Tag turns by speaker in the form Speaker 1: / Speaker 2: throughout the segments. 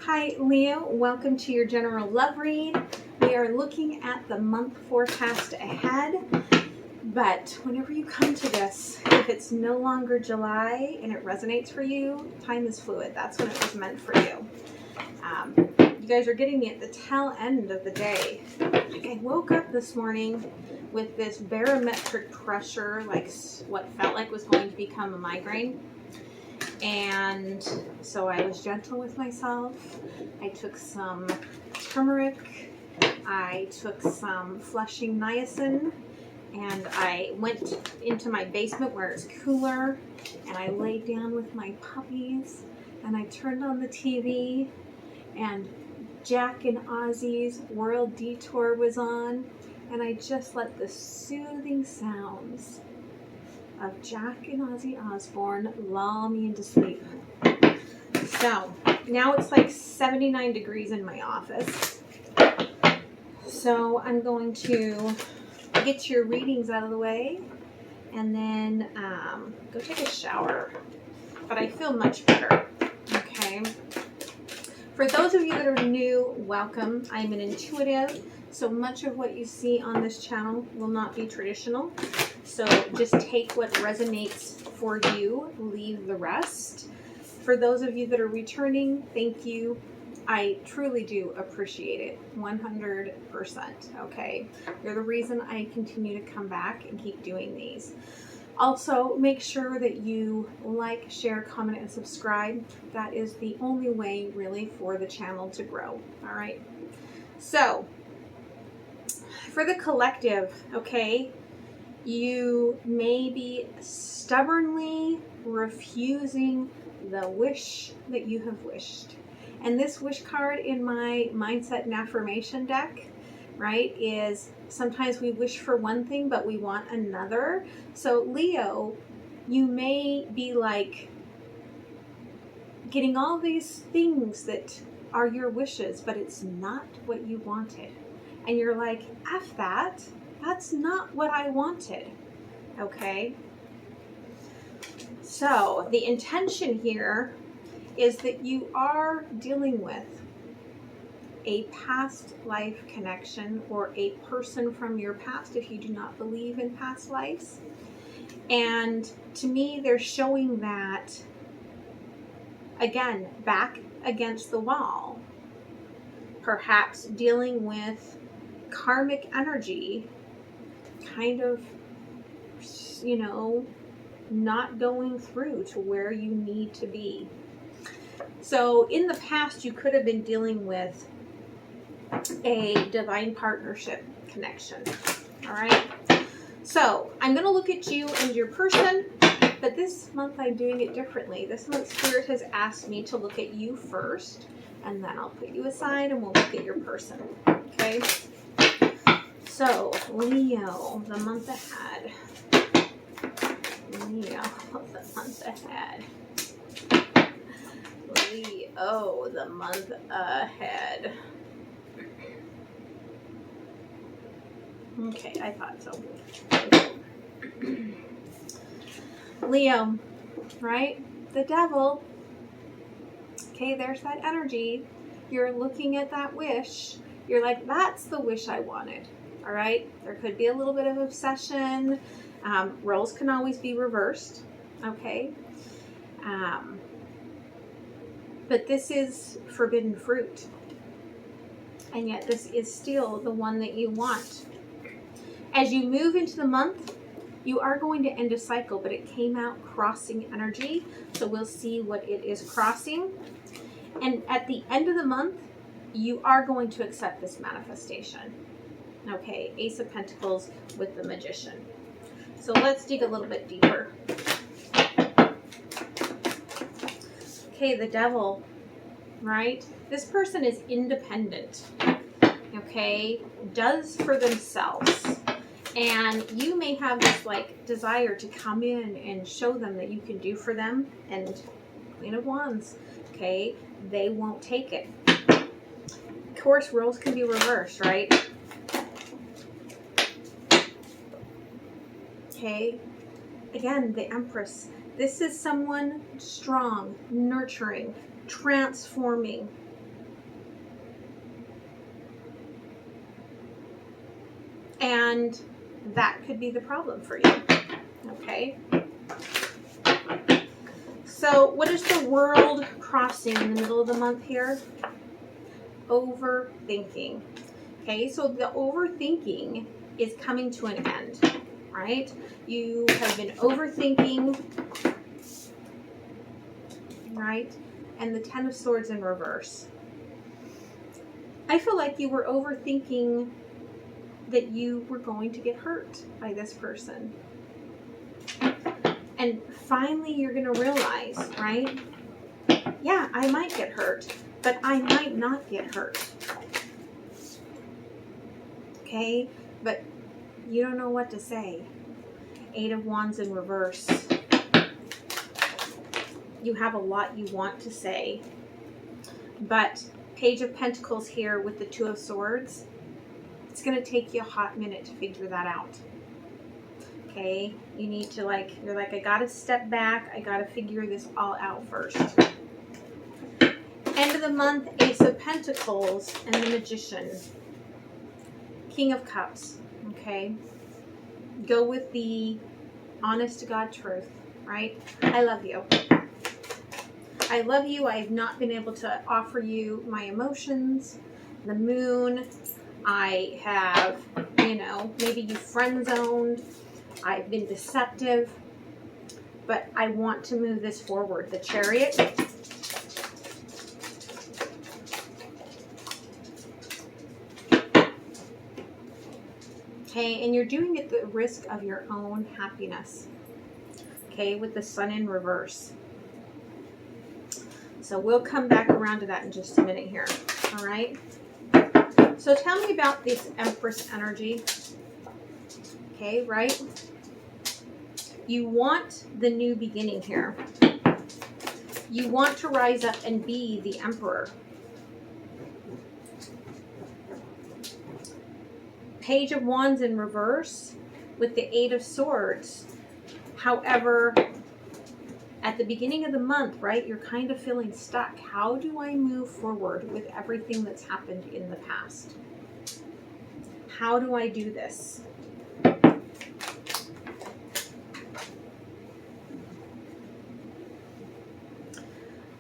Speaker 1: Hi Leo, welcome to your general love read. We are looking at the month forecast ahead, but whenever you come to this, if it's no longer July and it resonates for you, time is fluid. That's when it was meant for you. You guys are getting me at the tail end of the day. Like I woke up this morning with this barometric pressure, like what felt like was going to become a migraine. And so I was gentle with myself. I took some turmeric, I took some flushing niacin, and I went into my basement where it's cooler, and I laid down with my puppies, and I turned on the TV, and Jack and Ozzy's World Detour was on, and I just let the soothing sounds of Jack and Ozzy Osbourne lull me into sleep. So now it's like 79 degrees in my office. So I'm going to get your readings out of the way and then go take a shower. But I feel much better. Okay. For those of you that are new, welcome. I'm an intuitive, so much of what you see on this channel will not be traditional. So just take what resonates for you, leave the rest. For those of you that are returning, thank you. I truly do appreciate it, 100%, okay? You're the reason I continue to come back and keep doing these. Also, make sure that you like, share, comment, and subscribe. That is the only way, really, for the channel to grow, all right? So, for the collective, okay, you may be stubbornly refusing the wish that you have wished. And this wish card in my Mindset and Affirmation deck, right, is sometimes we wish for one thing, but we want another. So Leo, you may be like getting all these things that are your wishes, but it's not what you wanted. And you're like, F that. That's not what I wanted, okay? So the intention here is that you are dealing with a past life connection or a person from your past if you do not believe in past lives. And to me, they're showing that, again, back against the wall, perhaps dealing with karmic energy, kind of, you know, not going through to where you need to be. So in the past, you could have been dealing with a divine partnership connection. All right. So I'm going to look at you and your person, but this month I'm doing it differently. This month Spirit has asked me to look at you first, and then I'll put you aside and we'll look at your person. Okay. So, Leo, the month ahead. Leo, the month ahead. Leo, the month ahead. Okay, I thought so. Leo, right? The devil. Okay, there's that energy. You're looking at that wish. You're like, that's the wish I wanted. All right, there could be a little bit of obsession. Roles can always be reversed, okay? But this is forbidden fruit. And yet this is still the one that you want. As you move into the month, you are going to end a cycle, but it came out crossing energy. So we'll see what it is crossing. And at the end of the month, you are going to accept this manifestation. Okay, Ace of Pentacles with the Magician. So let's dig a little bit deeper. Okay, the devil, right? This person is independent, okay? Does for themselves. And you may have this like desire to come in and show them that you can do for them. And Queen of Wands, okay? They won't take it. Of course, roles can be reversed, right? Okay, again, the Empress. This is someone strong, nurturing, transforming, And that could be the problem for you. Okay? So what is the world crossing in the middle of the month here? Overthinking. Okay, so the overthinking is coming to an end, right? You have been overthinking, right? And the Ten of Swords in reverse. I feel like you were overthinking that you were going to get hurt by this person. And finally you're going to realize, right? Yeah, I might get hurt, but I might not get hurt. Okay? But you don't know what to say. Eight of Wands in reverse. You have a lot you want to say. But Page of Pentacles here with the Two of Swords. It's going to take you a hot minute to figure that out. Okay? You need to you're like, I got to step back. I got to figure this all out first. End of the month, Ace of Pentacles and the Magician. King of Cups. Okay? Go with the honest to God truth, right? I love you. I love you. I have not been able to offer you my emotions. The moon. I have, maybe you friend zoned. I've been deceptive. But I want to move this forward. The Chariot. Okay, and you're doing it at the risk of your own happiness. Okay, with the Sun in reverse. So we'll come back around to that in just a minute here. All right. So tell me about this Empress energy. Okay, right? You want the new beginning here. You want to rise up and be the Emperor. Page of Wands in reverse with the Eight of Swords. However, at the beginning of the month, right, you're kind of feeling stuck. How do I move forward with everything that's happened in the past? How do I do this?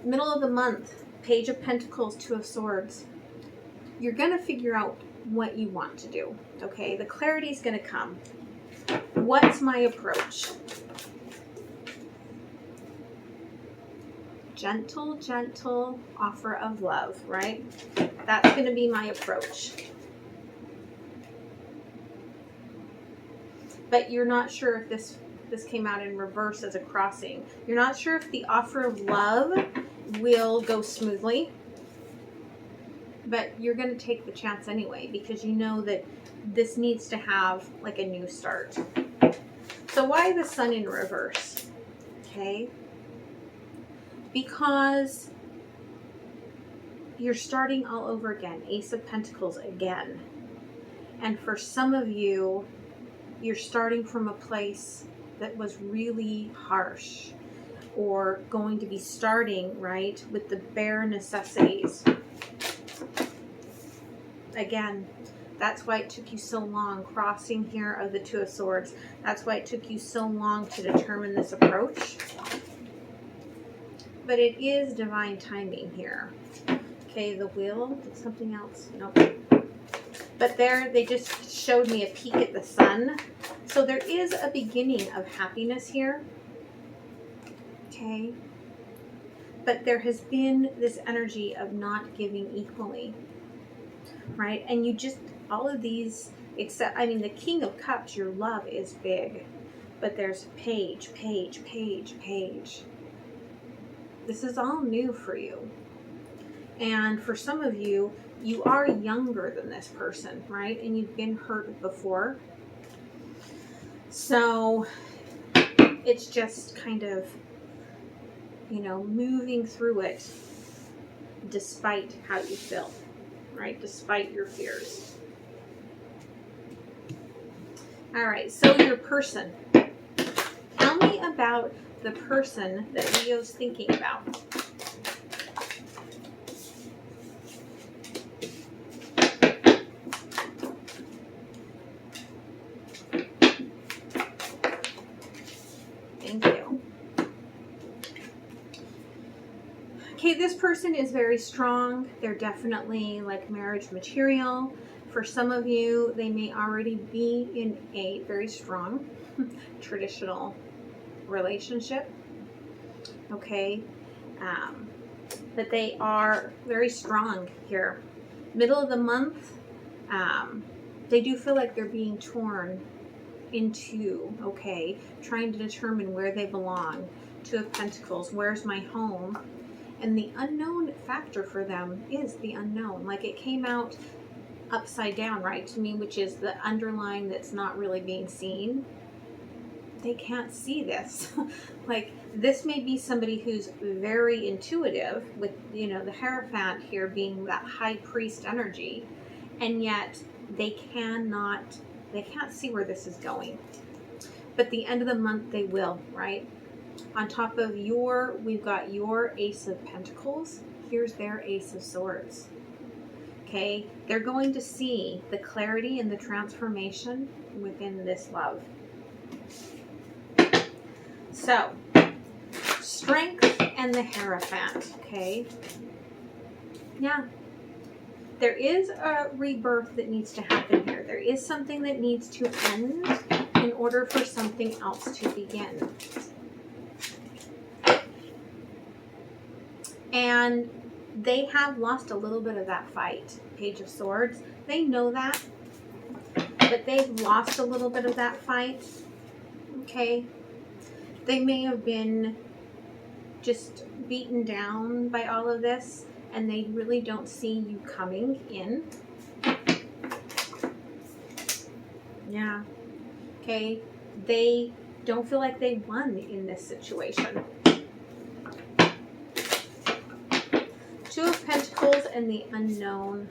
Speaker 1: Middle of the month, Page of Pentacles, Two of Swords. You're going to figure out what you want to do, okay? The clarity is going to come. What's my approach? Gentle, gentle offer of love, right? That's going to be my approach. But you're not sure if this came out in reverse as a crossing. You're not sure if the offer of love will go smoothly. But you're going to take the chance anyway because you know that this needs to have like a new start. So why the Sun in reverse? Okay? Because you're starting all over again. Ace of Pentacles again. And for some of you, you're starting from a place that was really harsh or going to be starting, right, with the bare necessities. Again, that's why it took you so long crossing here of the Two of Swords. That's why it took you so long to determine this approach. But it is divine timing here. Okay, the Wheel. Did something else? Nope. But there, they just showed me a peek at the Sun. So there is a beginning of happiness here. Okay. But there has been this energy of not giving equally. Right? And you just, all of these, except, I mean, the King of Cups, your love is big. But there's Page, Page, Page, Page. This is all new for you. And for some of you, you are younger than this person, right? And you've been hurt before. So it's just kind of, moving through it despite how you feel, right? Despite your fears. All right, so your person. Tell me about the person that Leo's thinking about. person is very strong. They're definitely like marriage material. For some of you, they may already be in a very strong traditional relationship. Okay. But they are very strong here. Middle of the month, they do feel like they're being torn into, okay, trying to determine where they belong. Two of Pentacles, where's my home? And the unknown factor for them is the unknown. Like it came out upside down, right, to me, which is the underlying that's not really being seen. They can't see this. Like this may be somebody who's very intuitive with, you know, the Hierophant here being that high priest energy, and yet they can't see where this is going. But the end of the month they will, right? On top of we've got your Ace of Pentacles. Here's their Ace of Swords. Okay, they're going to see the clarity and the transformation within this love. So, Strength and the Hierophant, okay? Yeah. There is a rebirth that needs to happen here. There is something that needs to end in order for something else to begin. And they have lost a little bit of that fight. Page of Swords. They know that. But they've lost a little bit of that fight. Okay. They may have been just beaten down by all of this, and they really don't see you coming in. Yeah. Okay. They don't feel like they won in this situation. Two of Pentacles and the unknown.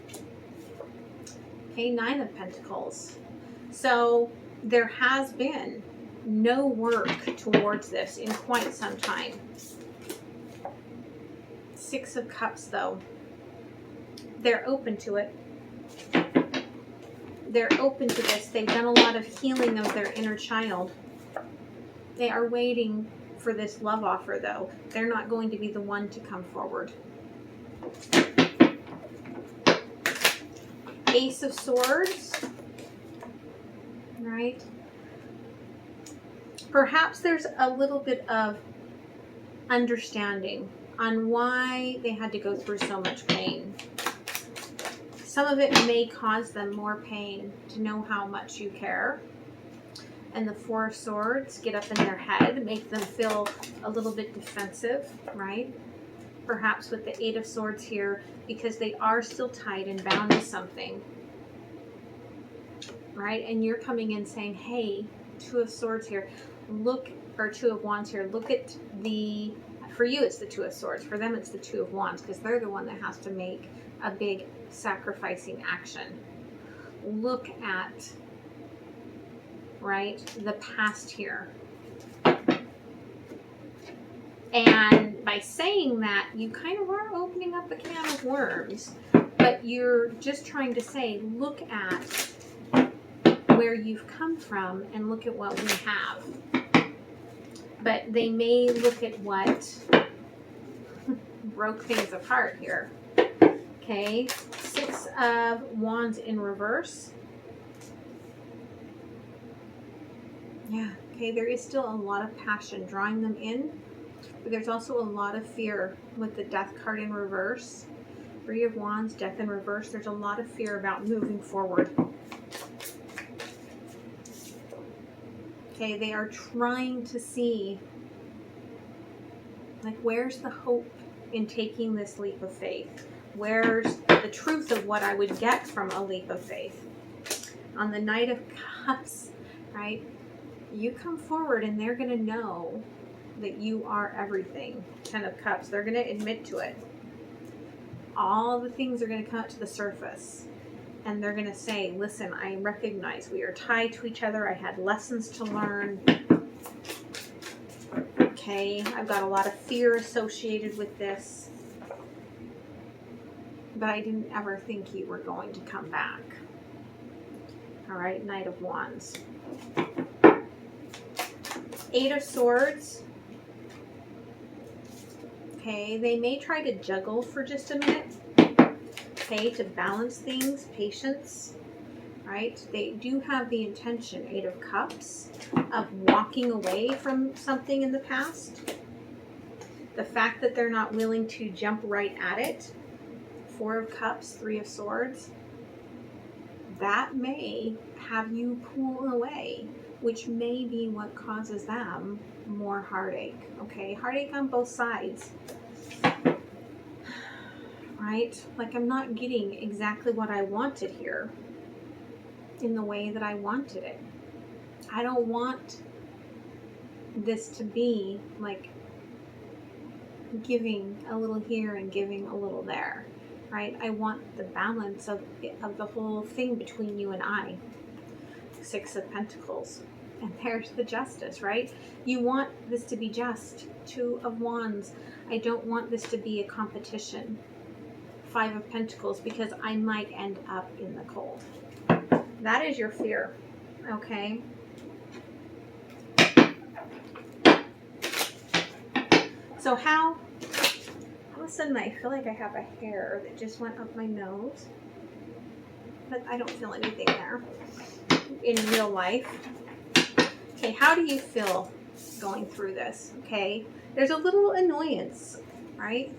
Speaker 1: Okay, Nine of Pentacles. So there has been no work towards this in quite some time. Six of Cups, though. They're open to it. They're open to this. They've done a lot of healing of their inner child. They are waiting for this love offer, though. They're not going to be the one to come forward. Ace of Swords. Right? Perhaps there's a little bit of understanding on why they had to go through so much pain. Some of it may cause them more pain to know how much you care. And the Four of Swords get up in their head, make them feel a little bit defensive, right? Perhaps with the Eight of Swords here, because they are still tied and bound to something. Right? And you're coming in saying, hey, Two of Swords here, look, or Two of Wands here, look at the, for you it's the Two of Swords, for them it's the Two of Wands, because they're the one that has to make a big sacrificing action. Look at, right, the past here. And by saying that, you kind of are opening up a can of worms, but you're just trying to say, look at where you've come from and look at what we have. But they may look at what broke things apart here. Okay, Six of Wands in reverse. Yeah, okay, there is still a lot of passion drawing them in, but there's also a lot of fear with the Death card in reverse. Three of Wands, Death in reverse. There's a lot of fear about moving forward. Okay, they are trying to see, like, where's the hope in taking this leap of faith? Where's the truth of what I would get from a leap of faith? On the Knight of Cups, right? You come forward and they're going to know that you are everything. Ten of Cups, they're going to admit to it. All the things are going to come up to the surface. And they're going to say, listen, I recognize we are tied to each other. I had lessons to learn. Okay, I've got a lot of fear associated with this. But I didn't ever think you were going to come back. All right, Knight of Wands. Eight of Swords. Okay, they may try to juggle for just a minute, okay, to balance things, patience, right? They do have the intention, 8 of Cups, of walking away from something in the past. The fact that they're not willing to jump right at it, 4 of Cups, 3 of Swords, that may have you pull away, which may be what causes them more heartache, okay? Heartache on both sides, right? Like, I'm not getting exactly what I wanted here in the way that I wanted it. I don't want this to be like giving a little here and giving a little there, right? I want the balance of the whole thing between you and I. 6 of Pentacles. And there's the Justice, right? You want this to be just. 2 of Wands. I don't want this to be a competition. 5 of Pentacles, because I might end up in the cold. That is your fear, okay? So how all of a sudden I feel like I have a hair that just went up my nose, but I don't feel anything there in real life. Okay, how do you feel going through this? Okay, there's a little annoyance, right?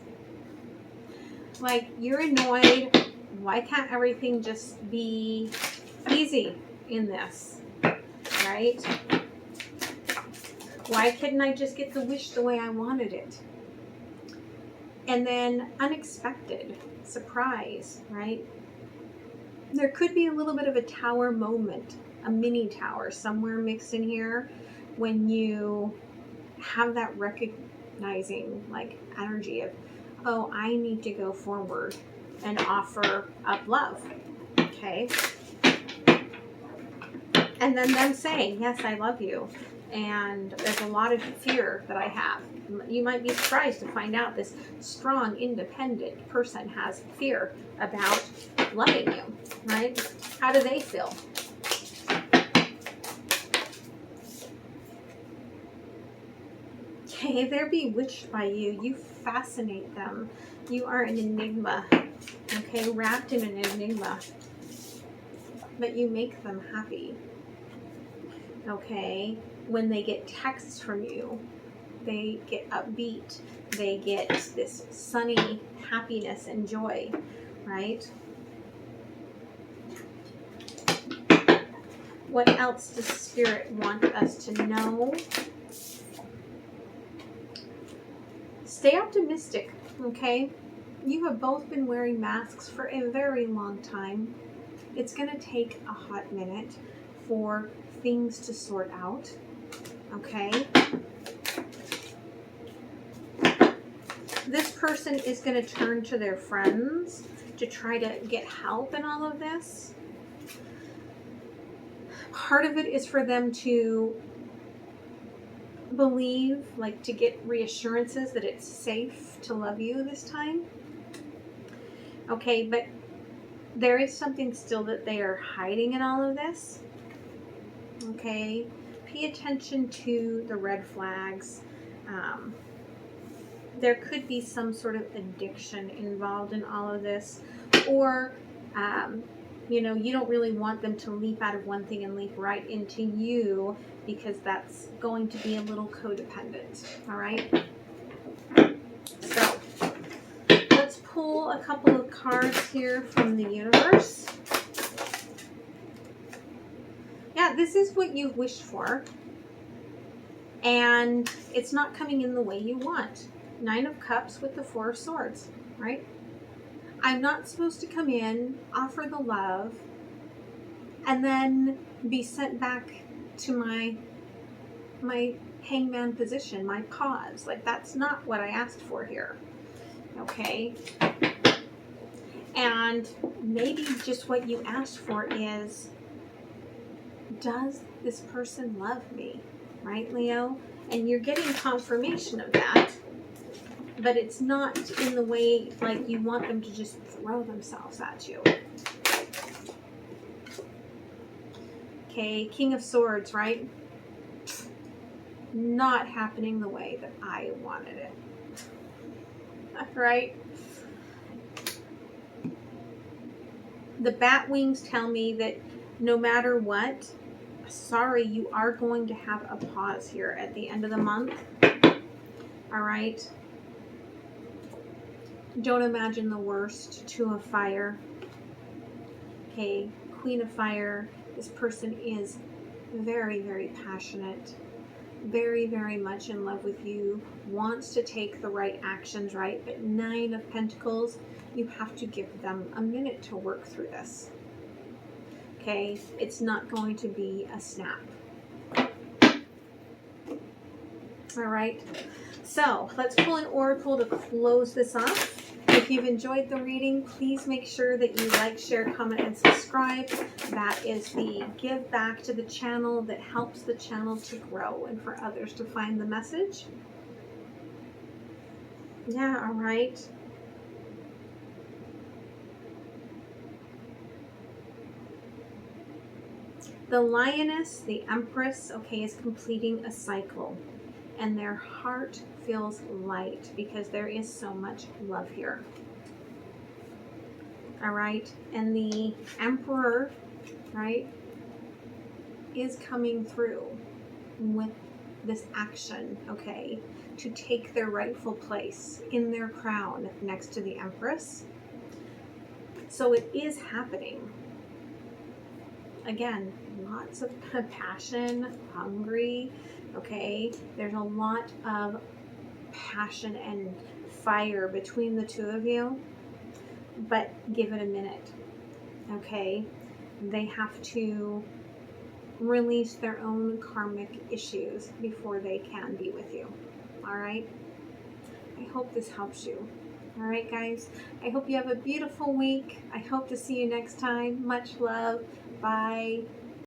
Speaker 1: Like, you're annoyed. Why can't everything just be easy in this, right? Why couldn't I just get the wish the way I wanted it? And then unexpected, surprise, right? There could be a little bit of a tower moment, a mini tower somewhere mixed in here when you have that recognizing like energy of, oh, I need to go forward and offer up love, okay? And then them saying, yes, I love you. And there's a lot of fear that I have. You might be surprised to find out this strong, independent person has fear about loving you, right? How do they feel? Okay, they're bewitched by you. You fascinate them. You are an enigma, okay, wrapped in an enigma. But you make them happy, okay? When they get texts from you, they get upbeat. They get this sunny happiness and joy, right? What else does Spirit want us to know? Stay optimistic, okay? You have both been wearing masks for a very long time. It's going to take a hot minute for things to sort out, okay? This person is going to turn to their friends to try to get help in all of this. Part of it is for them to believe, like to get reassurances that it's safe to love you this time. Okay, but there is something still that they are hiding in all of this. Okay, pay attention to the red flags. There could be some sort of addiction involved in all of this, or you know, you don't really want them to leap out of one thing and leap right into you, because that's going to be a little codependent. All right, so let's pull a couple of cards here from the universe. Yeah, this is what you've wished for, and it's not coming in the way you want. 9 of Cups with the 4 of Swords, right? I'm not supposed to come in, offer the love, and then be sent back to my hangman position, my pause. Like, that's not what I asked for here, okay? And maybe just what you asked for is, does this person love me, right, Leo? And you're getting confirmation of that, but it's not in the way like you want them to just throw themselves at you. Okay, King of Swords, right? Not happening the way that I wanted it. right? The bat wings tell me that no matter what, sorry, you are going to have a pause here at the end of the month. All right? Don't imagine the worst. Two of Fire. Okay, Queen of Fire. This person is very, very passionate, very, very much in love with you, wants to take the right actions, right? But Nine of Pentacles, you have to give them a minute to work through this. Okay, it's not going to be a snap. All right, so let's pull an oracle to close this off. If you've enjoyed the reading, please make sure that you like, share, comment, and subscribe. That is the give back to the channel that helps the channel to grow and for others to find the message. Yeah, all right. The Lioness, the Empress, okay, is completing a cycle. And their heart feels light because there is so much love here. All right, and the Emperor, right, is coming through with this action, okay, to take their rightful place in their crown next to the Empress. So it is happening. Again, lots of passion, hungry, okay? There's a lot of passion and fire between the two of you, but give it a minute, okay? They have to release their own karmic issues before they can be with you, all right? I hope this helps you. All right, guys, I hope you have a beautiful week. I hope to see you next time. Much love. Bye.